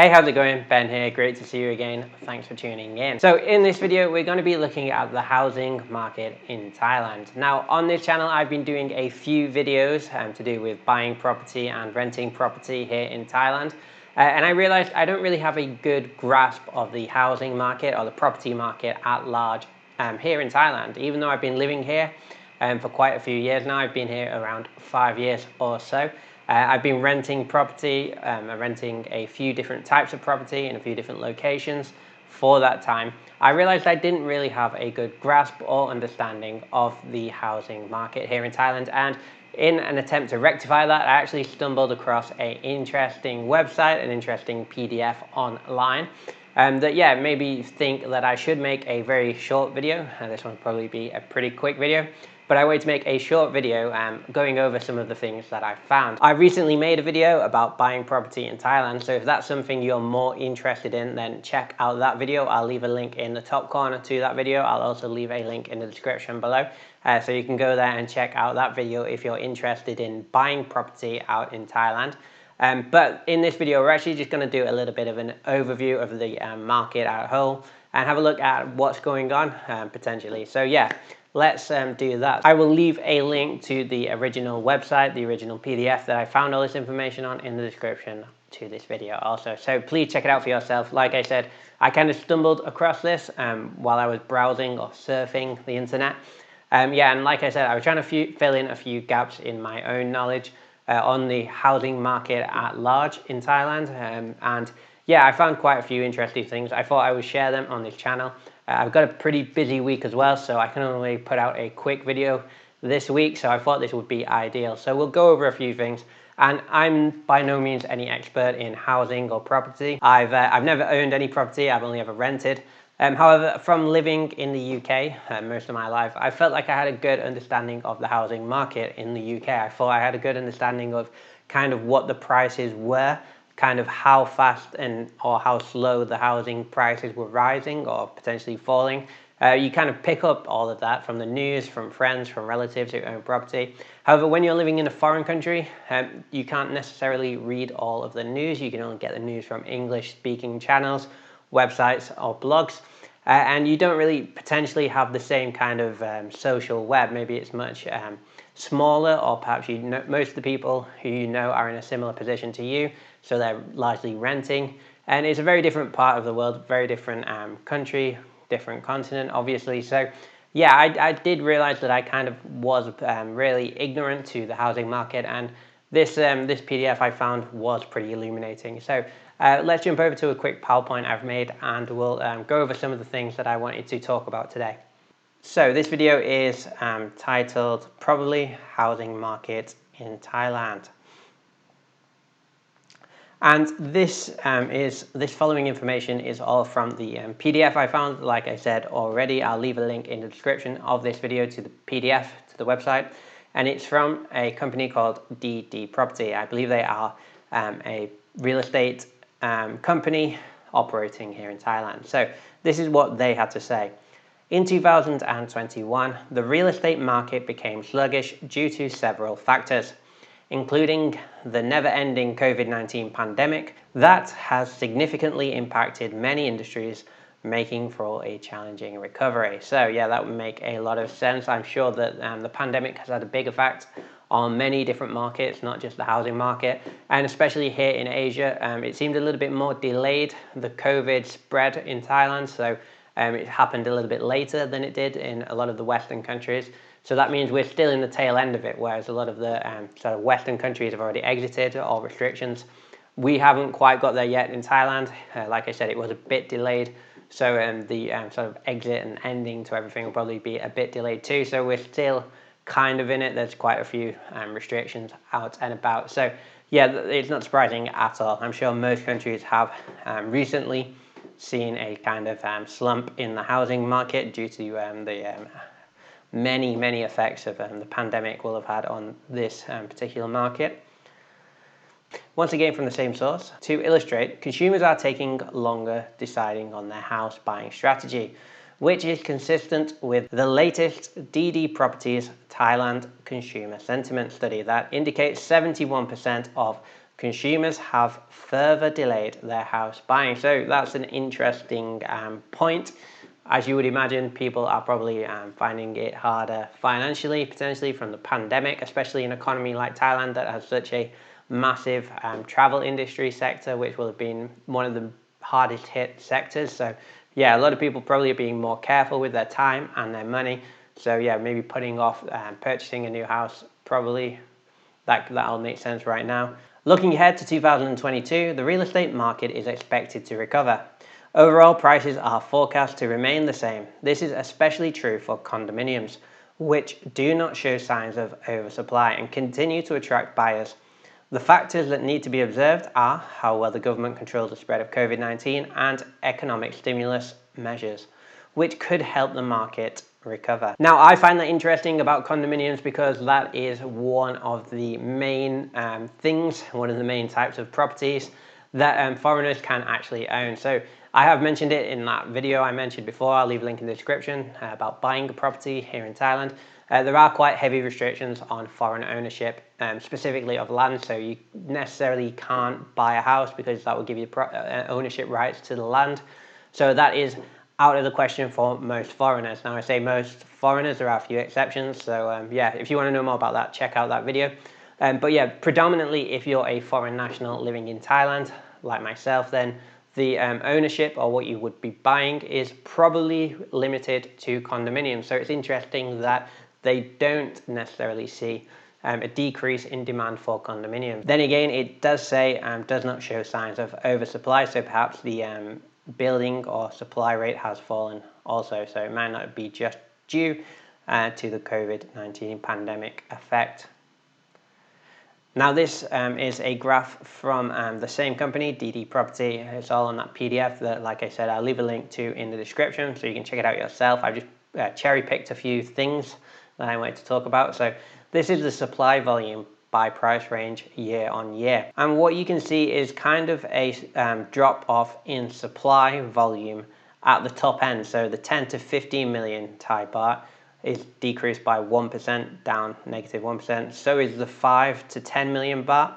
Hey, how's it going? Ben here, great to see you again. Thanks for tuning in. So in this video, we're going to be looking at the housing market in Thailand. Now on this channel, I've been doing a few videos to do with buying property and renting property here in Thailand. And I realized I don't really have a good grasp of the housing market or the property market at large here in Thailand. Even though I've been living here for quite a few years now, I've been here around 5 years or so. I've been renting property, renting a few different types of property in a few different locations for that time. I realized I didn't really have a good grasp or understanding of the housing market here in Thailand, and in an attempt to rectify that, I actually stumbled across an interesting website, an interesting PDF online that made me think that I should make a very short video. This one will probably be a pretty quick video, but I wanted to make a short video going over some of the things that I found. I recently made a video about buying property in Thailand, so if that's something you're more interested in, then check out that video. I'll leave a link in the top corner to that video. I'll also leave a link in the description below, so you can go there and check out that video if you're interested in buying property out in Thailand. But in this video, we're actually just going to do a little bit of an overview of the market as a whole and have a look at what's going on potentially. So yeah, let's do that. I will leave a link to the original website, the original PDF that I found all this information on, in the description to this video also. So please check it out for yourself. Like I said, I kind of stumbled across this while I was browsing or surfing the internet. And like I said, I was trying to fill in a few gaps in my own knowledge on the housing market at large in Thailand. I found quite a few interesting things. I thought I would share them on this channel. I've got a pretty busy week as well, so I can only put out a quick video this week, so I thought this would be ideal. So we'll go over a few things, and I'm by no means any expert in housing or property. I've never owned any property, I've only ever rented. However, from living in the UK most of my life, I felt like I had a good understanding of the housing market in the UK. I thought I had a good understanding of kind of what the prices were, kind of how fast or how slow the housing prices were rising or potentially falling. You kind of pick up all of that from the news, from friends, from relatives who own property. However, when you're living in a foreign country, you can't necessarily read all of the news. You can only get the news from English-speaking channels, websites or blogs, and you don't really potentially have the same kind of social web. Maybe it's much smaller, or perhaps most of the people who you know are in a similar position to you, so they're largely renting. And it's a very different part of the world, very different country, different continent, obviously. So yeah, I did realize that I kind of was really ignorant to the housing market, and this PDF I found was pretty illuminating. So let's jump over to a quick PowerPoint I've made, and we'll go over some of the things that I wanted to talk about today. So this video is titled probably Housing Market in Thailand. And this following information is all from the PDF I found. Like I said already, I'll leave a link in the description of this video to the PDF, to the website. And it's from a company called DD Property. I believe they are a real estate company operating here in Thailand. So this is what they had to say. In 2021, the real estate market became sluggish due to several factors, including the never-ending COVID-19 pandemic that has significantly impacted many industries, making for a challenging recovery. So yeah, that would make a lot of sense. I'm sure that the pandemic has had a big effect on many different markets, not just the housing market, and especially here in Asia. It seemed a little bit more delayed, the COVID spread in Thailand, so it happened a little bit later than it did in a lot of the Western countries. So that means we're still in the tail end of it, whereas a lot of the sort of Western countries have already exited all restrictions. We haven't quite got there yet in Thailand. Like I said, it was a bit delayed. So the sort of exit and ending to everything will probably be a bit delayed too. So we're still kind of in it. There's quite a few restrictions out and about. So yeah, it's not surprising at all. I'm sure most countries have recently seen a kind of slump in the housing market due to the many effects of the pandemic will have had on this particular market. Once again from the same source, to illustrate, consumers are taking longer deciding on their house buying strategy, which is consistent with the latest DD Properties Thailand Consumer Sentiment Study that indicates 71% of consumers have further delayed their house buying. So that's an interesting point. As you would imagine, people are probably finding it harder financially, potentially from the pandemic, especially in an economy like Thailand that has such a massive travel industry sector, which will have been one of the hardest hit sectors. So yeah, a lot of people probably are being more careful with their time and their money. So yeah, maybe putting off purchasing a new house, probably that'll make sense right now. Looking ahead to 2022, the real estate market is expected to recover. Overall prices are forecast to remain the same. This is especially true for condominiums, which do not show signs of oversupply and continue to attract buyers. The factors that need to be observed are how well the government controls the spread of COVID-19 and economic stimulus measures, which could help the market recover. Now, I find that interesting about condominiums because that is one of the main things, one of the main types of properties that foreigners can actually own. So I have mentioned it in that video I mentioned before. I'll leave a link in the description about buying a property here in Thailand. There are quite heavy restrictions on foreign ownership, specifically of land. So you necessarily can't buy a house because that will give you ownership rights to the land. So that is out of the question for most foreigners. Now I say most foreigners, there are a few exceptions. So yeah, if you want to know more about that, check out that video. But yeah, predominantly if you're a foreign national living in Thailand, like myself, then the ownership or what you would be buying is probably limited to condominiums. So it's interesting that they don't necessarily see a decrease in demand for condominiums. Then again, it does say does not show signs of oversupply. So perhaps the building or supply rate has fallen also. So it might not be just due to the COVID-19 pandemic effect. Now this is a graph from the same company, DD Property. It's all on that PDF that, like I said, I'll leave a link to in the description so you can check it out yourself. I've just cherry picked a few things that I wanted to talk about. So this is the supply volume by price range year on year. And what you can see is kind of a drop off in supply volume at the top end. So the 10 to 15 million Thai baht is decreased by 1%, down negative 1%. So is the 5 to 10 million baht,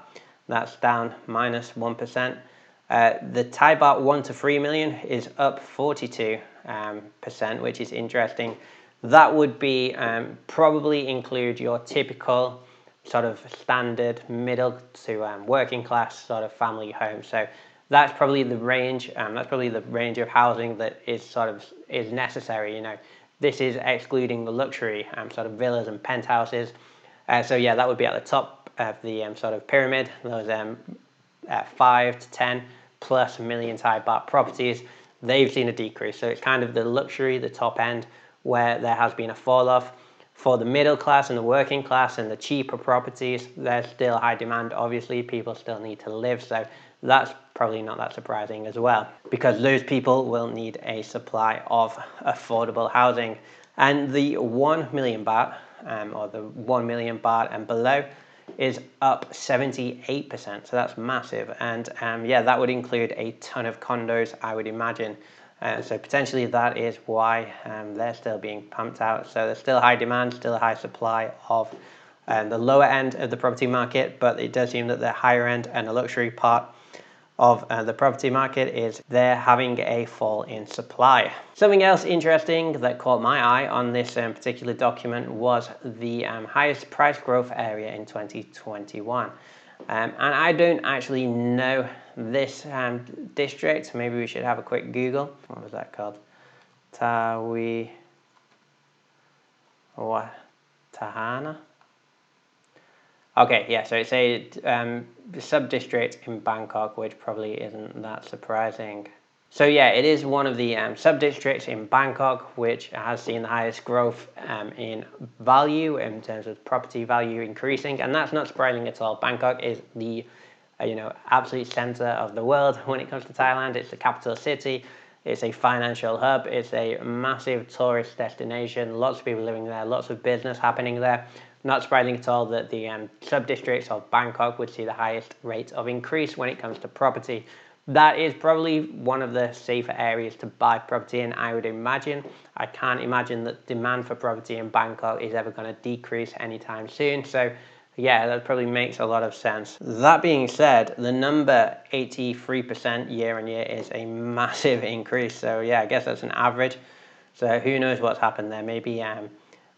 that's down minus 1%. The Thai baht 1 to 3 million is up 42%, which is interesting. That would be probably include your typical sort of standard middle to working class sort of family home. So that's probably the range. That's probably the range of housing that is necessary. You know, this is excluding the luxury sort of villas and penthouses. So yeah, that would be at the top of the sort of pyramid. Those 5 to 10 plus million Thai baht properties, they've seen a decrease. So it's kind of the luxury, the top end, where there has been a fall off. For the middle class and the working class and the cheaper properties, there's still high demand. Obviously, people still need to live. So that's probably not that surprising as well, because those people will need a supply of affordable housing. And the 1 million baht or the 1 million baht and below is up 78%. So that's massive. And yeah, that would include a ton of condos, I would imagine. So potentially that is why they're still being pumped out. So there's still high demand, still a high supply of the lower end of the property market, but it does seem that the higher end and the luxury part of the property market is they're having a fall in supply. Something else interesting that caught my eye on this particular document was the highest price growth area in 2021. And I don't actually know this district. Maybe we should have a quick Google. What was that called? Tahana? Okay, yeah, so it's a sub-district in Bangkok, which probably isn't that surprising. So yeah, it is one of the sub-districts in Bangkok, which has seen the highest growth in value in terms of property value increasing, and that's not surprising at all. Bangkok is the absolute center of the world when it comes to Thailand. It's the capital city. It's a financial hub. It's a massive tourist destination. Lots of people living there. Lots of business happening there. Not surprising at all that the sub-districts of Bangkok would see the highest rate of increase when it comes to property. That is probably one of the safer areas to buy property in, I would imagine. I can't imagine that demand for property in Bangkok is ever going to decrease anytime soon. So Yeah, that probably makes a lot of sense. That being said, the number 83% year on year is a massive increase. So yeah, I guess that's an average. So who knows what's happened there? Maybe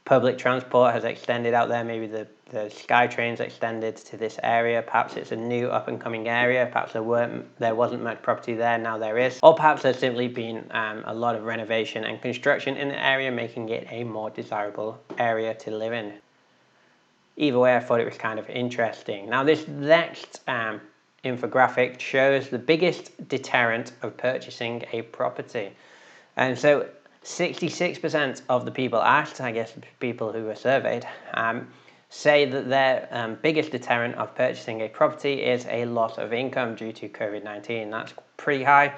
public transport has extended out there. Maybe the SkyTrain's extended to this area. Perhaps it's a new up and coming area. Perhaps there wasn't much property there, now there is. Or perhaps there's simply been a lot of renovation and construction in the area, making it a more desirable area to live in. Either way, I thought it was kind of interesting. Now, this next infographic shows the biggest deterrent of purchasing a property. And so 66% of the people asked, I guess people who were surveyed, say that their biggest deterrent of purchasing a property is a loss of income due to COVID-19. That's pretty high,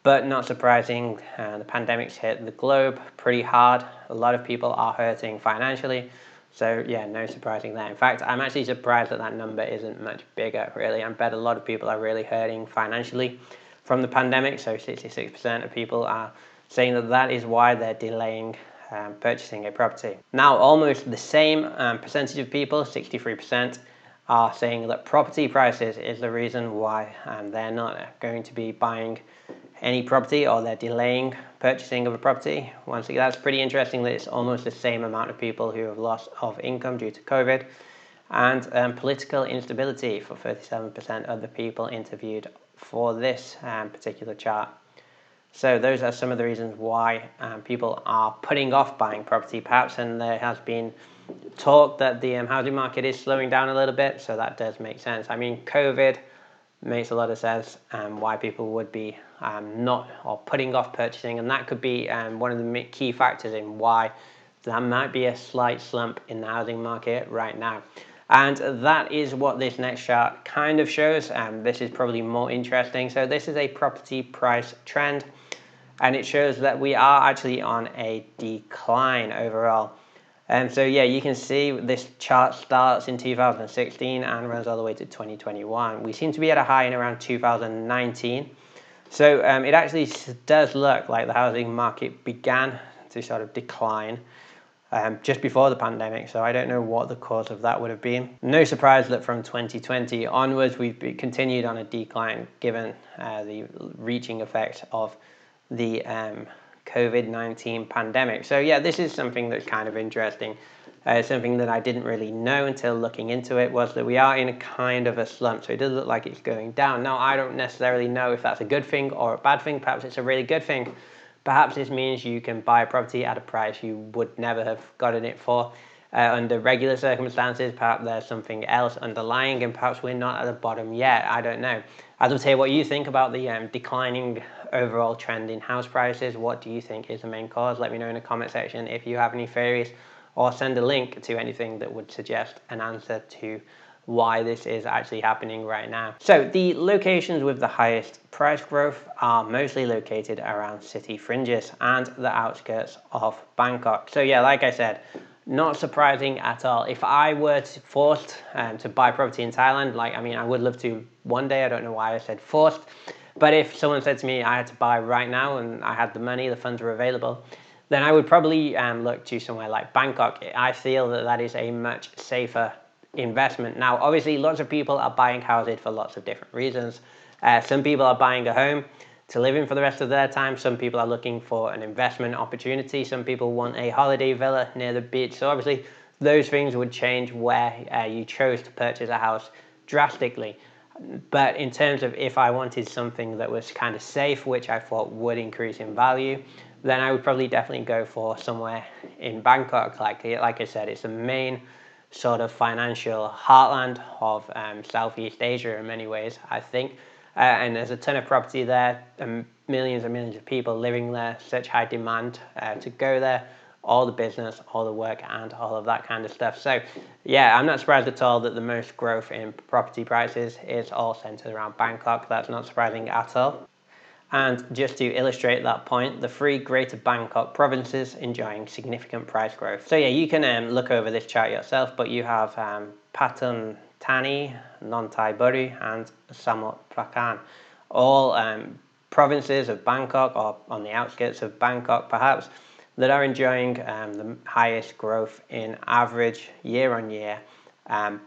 but not surprising. The pandemic's hit the globe pretty hard. A lot of people are hurting financially. So yeah, no surprising there. In fact, I'm actually surprised that that number isn't much bigger, really. I bet a lot of people are really hurting financially from the pandemic. So 66% of people are saying that that is why they're delaying purchasing a property. Now, almost the same percentage of people, 63%, are saying that property prices is the reason why they're not going to be buying any property, or they're delaying purchasing of a property. Once again, that's pretty interesting that it's almost the same amount of people who have loss of income due to COVID, and political instability for 37% of the people interviewed for this particular chart. So those are some of the reasons why people are putting off buying property perhaps, and there has been talk that the housing market is slowing down a little bit, so that does make sense. I mean, COVID makes a lot of sense why people would be not or putting off purchasing, and that could be one of the key factors in why there might be a slight slump in the housing market right now. And that is what this next chart kind of shows. This is probably more interesting. So this is a property price trend, and it shows that we are actually on a decline overall. So yeah, you can see this chart starts in 2016 and runs all the way to 2021. We seem to be at a high in around 2019. So it actually does look like the housing market began to sort of decline just before the pandemic. So I don't know what the cause of that would have been. No surprise that from 2020 onwards, we've continued on a decline given the reaching effect of the COVID-19 pandemic. So yeah, this is something that's kind of interesting. Something that I didn't really know until looking into it was that we are in a kind of a slump. So it does look like it's going down. Now, I don't necessarily know if that's a good thing or a bad thing. Perhaps it's a really good thing. Perhaps this means you can buy a property at a price you would never have gotten it for under regular circumstances. Perhaps there's something else underlying, and perhaps we're not at the bottom yet. I don't know. I'd love to hear what you think about the declining overall trend in house prices. What do you think is the main cause? Let me know in the comment section if you have any theories, or send a link to anything that would suggest an answer to why this is actually happening right now. So the locations with the highest price growth are mostly located around city fringes and the outskirts of Bangkok. So yeah, like I said, not surprising at all. If I were forced to buy property in Thailand, I would love to one day. I don't know why I said forced. But if someone said to me I had to buy right now and I had the money, the funds were available, then I would probably look to somewhere like Bangkok. I feel that that is a much safer investment. Now, obviously, lots of people are buying houses for lots of different reasons. Some people are buying a home to live in for the rest of their time. Some people are looking for an investment opportunity. Some people want a holiday villa near the beach. So obviously, those things would change where you chose to purchase a house drastically. But in terms of if I wanted something that was kind of safe, which I thought would increase in value, then I would probably definitely go for somewhere in Bangkok. Like I said, it's the main sort of financial heartland of Southeast Asia in many ways, I think. And there's a ton of property there, millions and millions of people living there, such high demand to go there, all the business, all the work, and all of that kind of stuff. So yeah, I'm not surprised at all that the most growth in property prices is all centered around Bangkok. That's not surprising at all. And just to illustrate that point, the three greater Bangkok provinces enjoying significant price growth. So yeah, you can look over this chart yourself, but you have Pattun Thani, Nonthaburi Buri, and Samut Prakan, all provinces of Bangkok, or on the outskirts of Bangkok perhaps, that are enjoying the highest growth in average year on year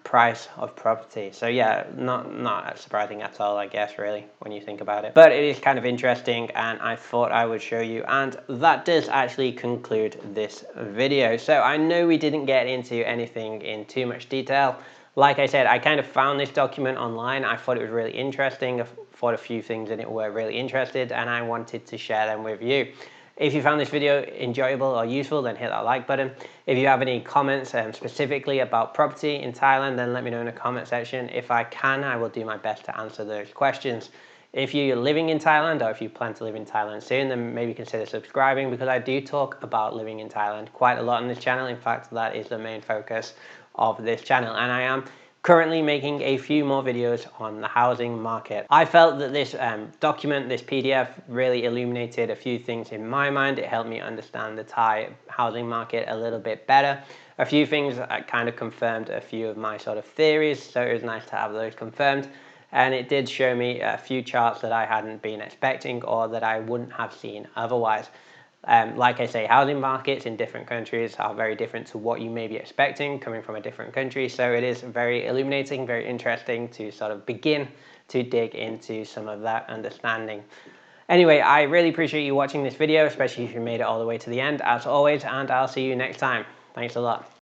price of property. So yeah, not surprising at all, I guess, really, when you think about it. But it is kind of interesting, and I thought I would show you. And that does actually conclude this video. So I know we didn't get into anything in too much detail. Like I said, I kind of found this document online. I thought it was really interesting. I thought a few things in it were really interested, and I wanted to share them with you. If you found this video enjoyable or useful, then hit that like button. If you have any comments specifically about property in Thailand, then let me know in the comment section. If I can, I will do my best to answer those questions. If you're living in Thailand, or if you plan to live in Thailand soon, then maybe consider subscribing, because I do talk about living in Thailand quite a lot on this channel. In fact, that is the main focus of this channel, and I am currently making a few more videos on the housing market. I felt that this document, this PDF, really illuminated a few things in my mind. It helped me understand the Thai housing market a little bit better. A few things that kind of confirmed a few of my sort of theories, so it was nice to have those confirmed. And it did show me a few charts that I hadn't been expecting, or that I wouldn't have seen otherwise. Like I say, housing markets in different countries are very different to what you may be expecting coming from a different country. So it is very illuminating, very interesting to sort of begin to dig into some of that understanding. Anyway, I really appreciate you watching this video, especially if you made it all the way to the end, as always, and I'll see you next time. Thanks a lot.